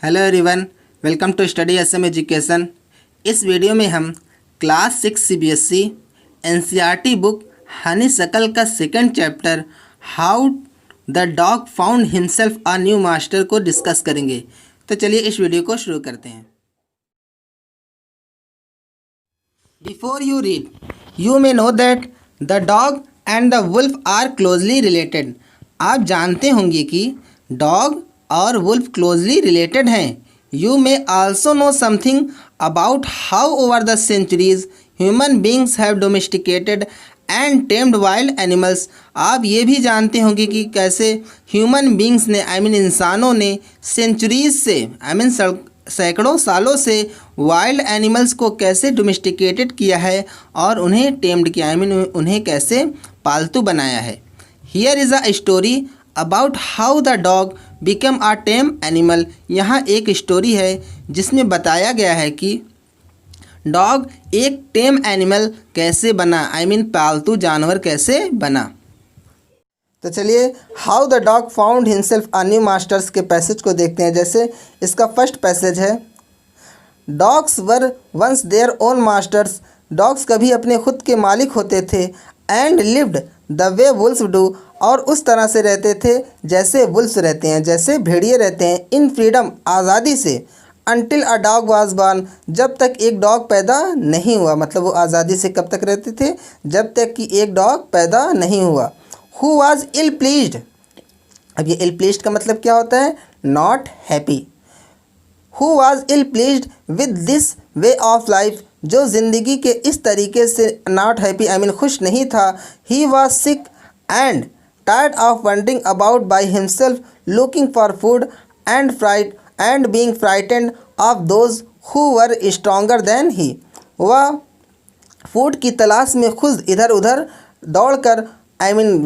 Hello everyone, welcome to study SM education. इस video में हम class 6 CBSE NCERT book Honeysuckle का second chapter how the dog found himself a new master को discuss करेंगे। तो चलिए इस वीडियो को शुरू करते हैं। Before you read, you may know that the dog and the wolf are closely related. आप जानते होंगे कि डॉग और वुल्फ क्लोजली रिलेटेड हैं। You may also know something about how over the centuries human beings have domesticated and tamed wild animals. आप ये भी जानते होंगे कि कैसे ह्यूमन बींग्स ने इंसानों ने सेंचुरीज से सैकड़ों सालों से वाइल्ड एनिमल्स को कैसे डोमेस्टिकेटेड किया है और उन्हें टेम्ड किया, उन्हें कैसे पालतू बनाया है। Here is a story about how the dog become a time animal. यहाँ एक स्टोरी है जिसमें बताया गया है कि डॉग एक टेम एनिमल कैसे बना, पालतू जानवर कैसे बना। तो चलिए how the dog found himself a new masters के पैसेज को देखते हैं। जैसे इसका फर्स्ट पैसेज है, dogs were once their own masters. डॉग्स कभी अपने खुद के मालिक होते थे। And lived the way wolfs do, और उस तरह से रहते थे जैसे वुल्फ्स रहते हैं, जैसे भेड़िए रहते हैं। इन फ्रीडम, आज़ादी से। Until a dog was born, जब तक एक डॉग पैदा नहीं हुआ। मतलब वो आज़ादी से कब तक रहते थे? जब तक कि एक डॉग पैदा नहीं हुआ। Who was ill pleased. अब ये इल प्लीज्ड का मतलब क्या होता है? Not happy. Who was ill pleased with this way of life, जो ज़िंदगी के इस तरीके से नॉट हैप्पी खुश नहीं था। He was sick and tired of wandering about by himself, looking for food and being frightened of those who were stronger than he। वह फूड की तलाश में खुद इधर उधर दौड़कर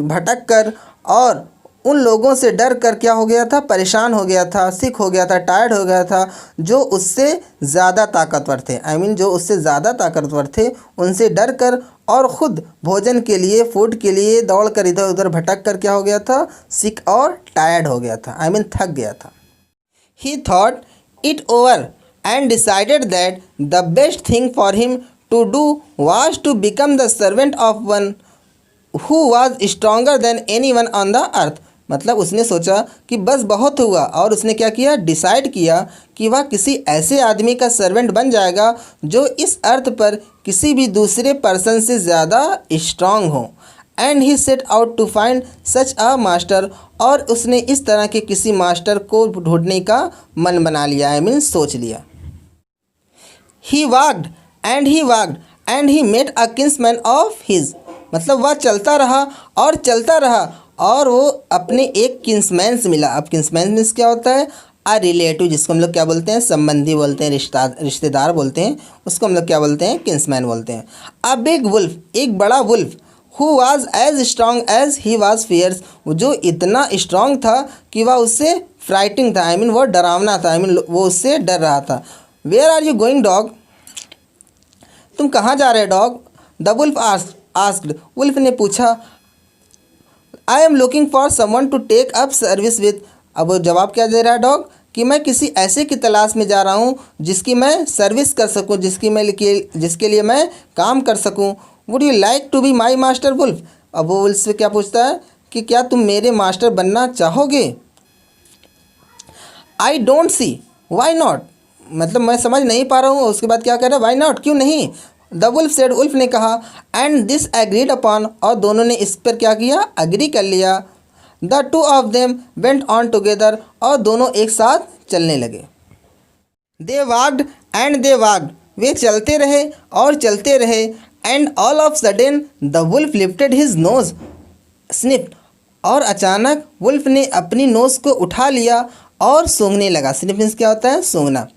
भटक कर और उन लोगों से डर कर क्या हो गया था? परेशान हो गया था, सिक हो गया था, टायर्ड हो गया था, जो उससे ज़्यादा ताकतवर थे। जो उससे ज़्यादा ताकतवर थे उनसे डर कर और ख़ुद भोजन के लिए, फूड के लिए दौड़ कर इधर उधर भटक कर क्या हो गया था? सिक और टायर्ड हो गया था, थक गया था। He thought it over and decided that the best thing for him to do was to become the servant of one who was stronger than anyone on the earth. मतलब उसने सोचा कि बस बहुत हुआ, और उसने क्या किया? डिसाइड किया कि वह किसी ऐसे आदमी का सर्वेंट बन जाएगा जो इस अर्थ पर किसी भी दूसरे पर्सन से ज़्यादा स्ट्रांग हो। And he set out to find such a master, और उसने इस तरह के किसी मास्टर को ढूंढने का मन बना लिया, सोच लिया। He walked and he met a kinsman of his. मतलब वह चलता रहा और चलता रहा और वो अपने एक किंसमैन से मिला। अब किंसमैन मीन्स क्या होता है? अ रिलेटिव, जिसको हम लोग क्या बोलते हैं? संबंधी बोलते हैं, रिश्तेदार बोलते हैं, उसको हम लोग क्या बोलते हैं? किंसमैन बोलते हैं। अ बिग वुल्फ, एक बड़ा wolf. Who was as strong as he was fierce, जो इतना स्ट्रांग था कि वह उससे फ्राइटिंग था, वो डरावना था, वो उससे डर रहा था। Where are you going dog, तुम कहाँ जा रहे dog? The wolf asked, wolf ने पूछा। I am looking for someone to take up service with. अब वो जवाब क्या दे रहा है डॉग? कि मैं किसी ऐसे की तलाश में जा रहा हूँ जिसकी मैं सर्विस कर सकूँ, जिसके लिए मैं काम कर सकूँ। Would you like to be my master wolf. अब वो वुल्फ से क्या पूछता है कि क्या तुम मेरे मास्टर बनना चाहोगे? I don't see why not, मतलब मैं समझ नहीं पा रहा हूँ। उसके बाद क्या कर रहा है? वाई नॉट, क्यों नहीं? द वुल्फ सेड, वुल्फ ने कहा। एंड दिस एग्रीड अपॉन, और दोनों ने इस पर क्या किया? अग्री कर लिया। The two of them went on together, और दोनों एक साथ चलने लगे। They walked and they walked, वे चलते रहे और चलते रहे। And all of sudden the wolf lifted his nose sniffed, और अचानक वुल्फ ने अपनी नोज को उठा लिया और सूंघने लगा। स्निफ मीन्स क्या होता है? सूंघना।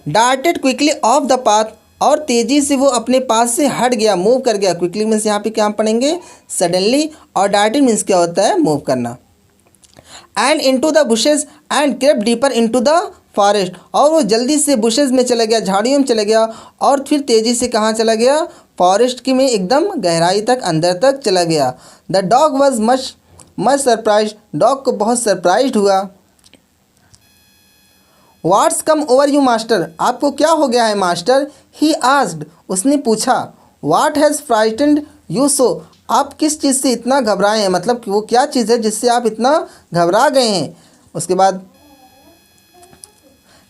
Darted quickly of the path, और तेज़ी से वो अपने पास से हट गया, मूव कर गया। क्विकली मीन्स यहाँ पे क्या पढ़ेंगे? सडनली। और डार्टेड मीन्स क्या होता है? मूव करना। And into the bushes and crepe deeper into the forest, और वो जल्दी से बुशेस में चला गया, झाड़ियों में चला गया, और फिर तेज़ी से कहाँ चला गया? फॉरेस्ट की में एकदम गहराई तक, अंदर तक चला गया। The dog was much surprise, dog को बहुत सरप्राइज हुआ। What's come over you master, आपको क्या हो गया है मास्टर। ही आस्क्ड, उसने पूछा। What has frightened you so, आप किस चीज़ से इतना घबराए हैं, मतलब कि वो क्या चीज़ है जिससे आप इतना घबरा गए हैं। उसके बाद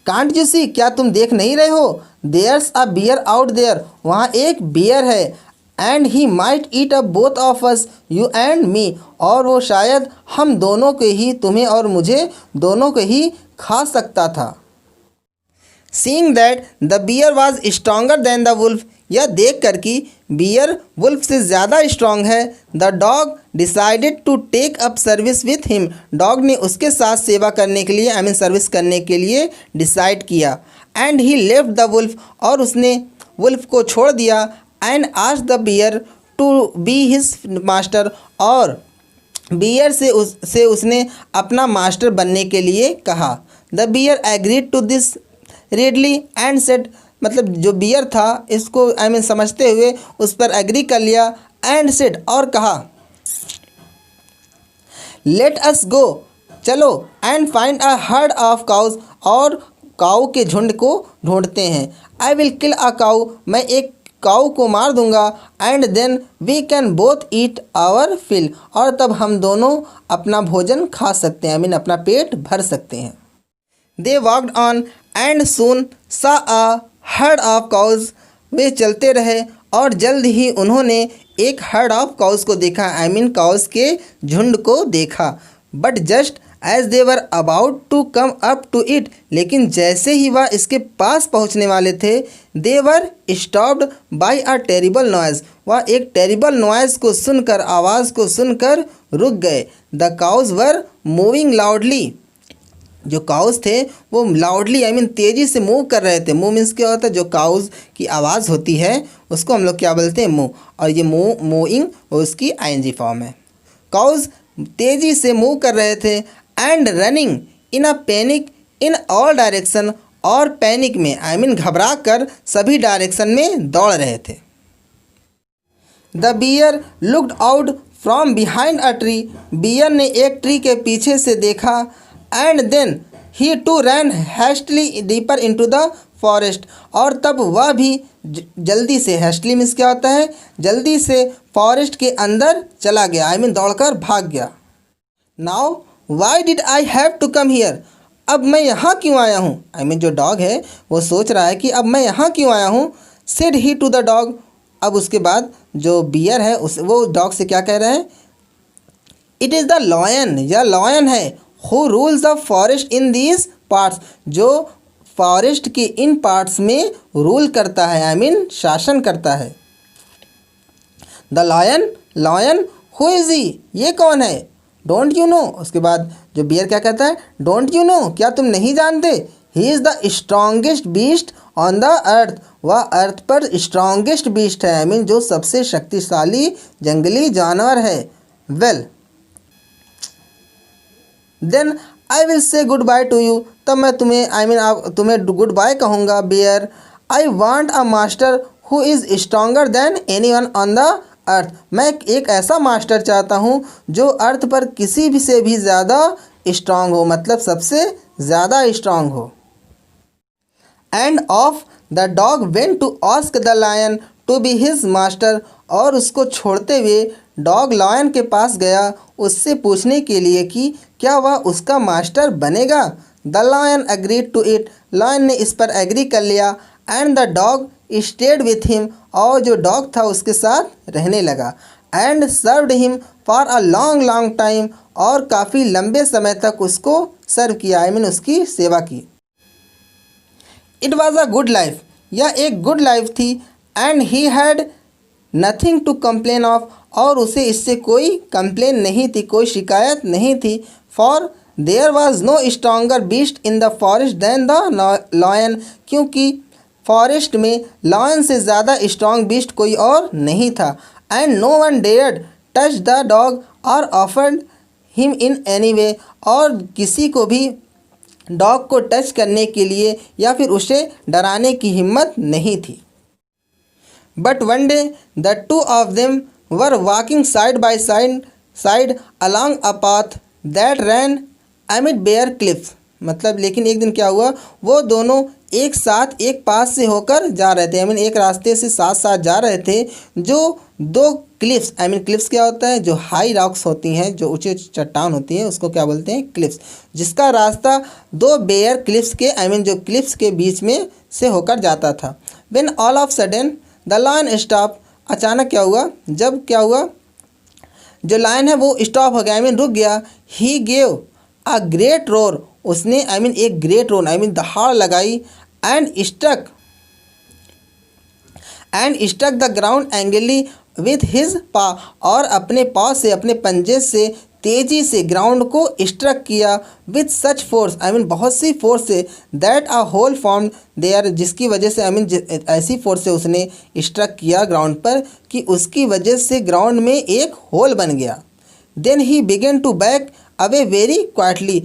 कांट यू सी, क्या तुम देख नहीं रहे हो। There's a bear out there, वहाँ एक बियर है। And he might eat up both of us, you and me, और वो शायद हम दोनों के ही, तुम्हें और मुझे दोनों को ही खा सकता था। Seeing that the bear was stronger than the wolf, यह देख कर कि बियर वुल्फ से ज़्यादा स्ट्रांग है। The dog decided to take up service with him, dog ने उसके साथ सेवा करने के लिए, सर्विस करने के लिए डिसाइड किया। And he left the wolf, और उसने वुल्फ को छोड़ दिया। And asked the bear to be his master, और बियर से उसने अपना मास्टर बनने के लिए कहा। The bear agreed to this readily and said, मतलब जो बियर था इसको समझते हुए उस पर एग्री कर लिया। एंड सेड, और कहा। लेट अस गो, चलो। And find a herd of cows, और काऊ के झुंड को ढूंढते हैं। आई विल किल अ काऊ, मैं एक काऊ को मार दूंगा। And then we can both eat our fill, और तब हम दोनों अपना भोजन खा सकते हैं, अपना पेट भर सकते हैं। दे वॉकड ऑन एंड सून सा अ हर्ड ऑफ काउज, वे चलते रहे और जल्द ही उन्होंने एक हर्ड ऑफ काउज को देखा, काउज के झुंड को देखा। But just as they were about to come up to it, लेकिन जैसे ही वह इसके पास पहुंचने वाले थे, they were stopped by a terrible noise, वह एक टेरिबल नॉइज़ को सुनकर, आवाज़ को सुनकर रुक गए। The cows were mooing loudly, जो काउज थे वो लाउडली तेज़ी से मूव कर रहे थे। मूव मीन्स क्या होता है, जो काउज की आवाज़ होती है उसको हम लोग क्या बोलते हैं, मूव, और ये मूविंग उसकी आईएनजी फॉर्म है। काउज तेज़ी से मूव कर रहे थे। And running in a panic in all direction, और पैनिक में घबरा कर सभी डायरेक्शन में दौड़ रहे थे। The bear looked out from behind a tree, bear ने एक ट्री के पीछे से देखा। And then he too ran hastily deeper into the forest, और तब वह भी जल्दी से, हैस्टली मीन्स क्या होता है, जल्दी से फॉरेस्ट के अंदर चला गया, दौड़कर भाग गया। Now why did I have to come here, अब मैं यहाँ क्यों आया हूँ, जो डॉग है वो सोच रहा है कि अब मैं यहाँ क्यों आया हूँ। Said he to the dog, अब उसके बाद जो बियर है वो डॉग से क्या कह रहा है, इट इज़ द लॉयन, यह लॉयन है। Who rules the forest in these parts, जो फॉरेस्ट के इन पार्ट्स में रूल करता है, शासन करता है। The lion, lion who is he, ये कौन है। डोंट यू नो, उसके बाद जो बियर क्या कहता है, डोंट यू नो, क्या तुम नहीं जानते। He is the strongest beast on the अर्थ, वह अर्थ पर स्ट्रॉन्गेस्ट बीस्ट है, जो सबसे शक्तिशाली जंगली जानवर है। Well then I will say goodbye to you, तब मैं तुम्हें तुम्हें गुड बाय कहूँगा। Bear, I want a master who is stronger than anyone on the earth, मैं एक ऐसा मास्टर चाहता हूँ जो अर्थ पर किसी भी से भी ज़्यादा स्ट्रांग हो, मतलब सबसे ज़्यादा स्ट्रांग हो। And off the dog went to ask the lion to be his master, और उसको छोड़ते हुए डॉग लायन के पास गया उससे पूछने के लिए कि क्या वह उसका मास्टर बनेगा। The lion agreed to it, lion ने इस पर एग्री कर लिया। And the dog stayed with him, और जो डॉग था उसके साथ रहने लगा। And served him for a long long time, और काफ़ी लंबे समय तक उसको सर्व किया, उसकी सेवा की। It was a good life, यह एक गुड लाइफ थी। And he had nothing to complain of, और उसे इससे कोई कंप्लेन नहीं थी, कोई शिकायत नहीं थी। For there was no stronger beast in the forest than the lion, क्योंकि फॉरेस्ट में लॉयन से ज़्यादा स्ट्रॉन्ग बीस्ट कोई और नहीं था। And no one dared touch the dog or offered him in any way, और किसी को भी डॉग को टच करने के लिए या फिर उसे डराने की हिम्मत नहीं थी। But one day the two of them were walking side by side along a path that ran amid bare cliffs, मतलब लेकिन एक दिन क्या हुआ, वो दोनों एक साथ एक पास से होकर जा रहे थे, आई मीन एक रास्ते से साथ साथ जा रहे थे। जो दो क्लिफ्स, आई मीन क्लिफ्स क्या होता है, जो हाई रॉक्स होती हैं, जो ऊंची चट्टान होती है, उसको क्या बोलते हैं, क्लिफ्स। जिसका रास्ता दो बेयर क्लिफ्स के, आई मीन जो क्लिफ्स के बीच में से होकर जाता था। When all of sudden the lion stop, अचानक क्या हुआ, जब क्या हुआ, जो लायन है वो स्टॉप हो गया, आई मीन रुक गया। He gave a great roar, उसने आई मीन एक ग्रेट रोर, आई मीन दहाड़ लगाई। And stuck the ground angrily with his paw, और अपने पाव से, अपने पंजे से तेजी से ग्राउंड को स्ट्रक किया। With such force, I mean बहुत सी फोर्स से, that a hole form there, जिसकी वजह से, आई मीन ऐसी फोर्स से उसने स्ट्रक किया ग्राउंड पर कि उसकी वजह से ग्राउंड में एक होल बन गया। Then he began to back away very quietly,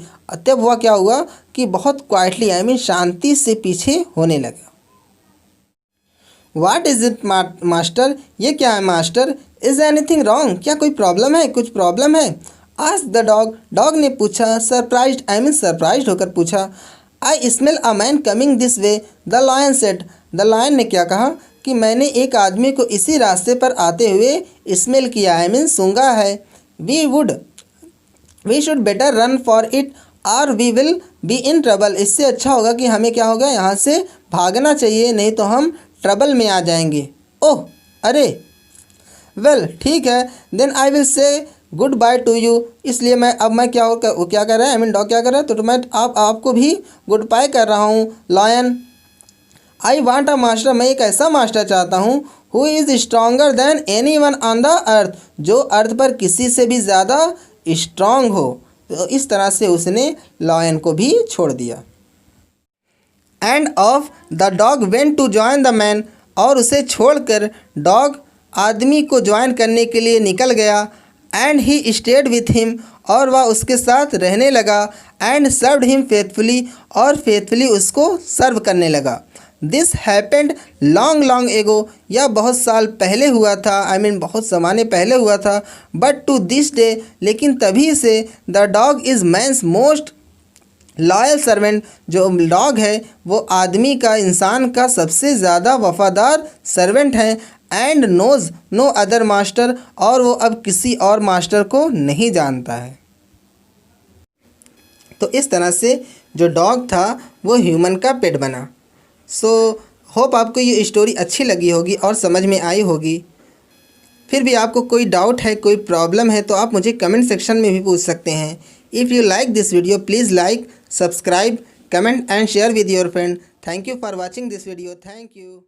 तब हुआ क्या हुआ कि बहुत क्वाइटली, आई मीन शांति से पीछे होने लगा। वाट इज़ इट मास्टर, ये क्या है मास्टर। इज़ एनीथिंग रॉन्ग, क्या कोई प्रॉब्लम है, कुछ प्रॉब्लम है। आस्क द डॉग, डॉग ने पूछा। सरप्राइज्ड, आई मीन सरप्राइज्ड होकर पूछा। I smell a man coming this way, the lion said, the lion ने क्या कहा कि मैंने एक आदमी को इसी रास्ते पर आते हुए स्मेल किया, आई मीन सूंघा है। We should better run for it or we will be in trouble, इससे अच्छा होगा कि हमें क्या होगा, यहाँ से भागना चाहिए, नहीं तो हम ट्रबल में आ जाएंगे। ओह, अरे, वेल ठीक है, then I will say goodbye to you, इसलिए मैं क्या कर रहा है, आई मीन डॉग क्या कर रहा है, तो मैं आपको भी गुड बाय कर रहा हूँ। Lion, I want a master, मैं एक ऐसा मास्टर चाहता हूँ, who is stronger than anyone on the अर्थ, जो अर्थ पर किसी से भी ज़्यादा स्ट्रांग हो। तो इस तरह से उसने लॉयन को भी छोड़ दिया। And off the dog went to join the man, और उसे छोड़कर डॉग आदमी को ज्वाइन करने के लिए निकल गया। And he stayed with him, और वह उसके साथ रहने लगा। एंड सर्व्ड हिम फेथफुली, और फेथफुली उसको सर्व करने लगा। This happened long long ago, यह बहुत साल पहले हुआ था, आई मीन बहुत ज़माने पहले हुआ था। बट टू दिस डे, लेकिन तभी से the dog is man's most loyal servant, जो डॉग है वो आदमी का, इंसान का सबसे ज़्यादा वफादार सर्वेंट है। And knows no other master, और वो अब किसी और मास्टर को नहीं जानता है। तो इस तरह से जो डॉग था वो ह्यूमन का पेट बना। सो होप आपको ये स्टोरी अच्छी लगी होगी और समझ में आई होगी। फिर भी आपको कोई डाउट है, कोई प्रॉब्लम है, तो आप मुझे कमेंट सेक्शन में भी पूछ सकते हैं। If you like this video, please like, subscribe, comment and share with your friend. Thank you for watching this video. Thank you.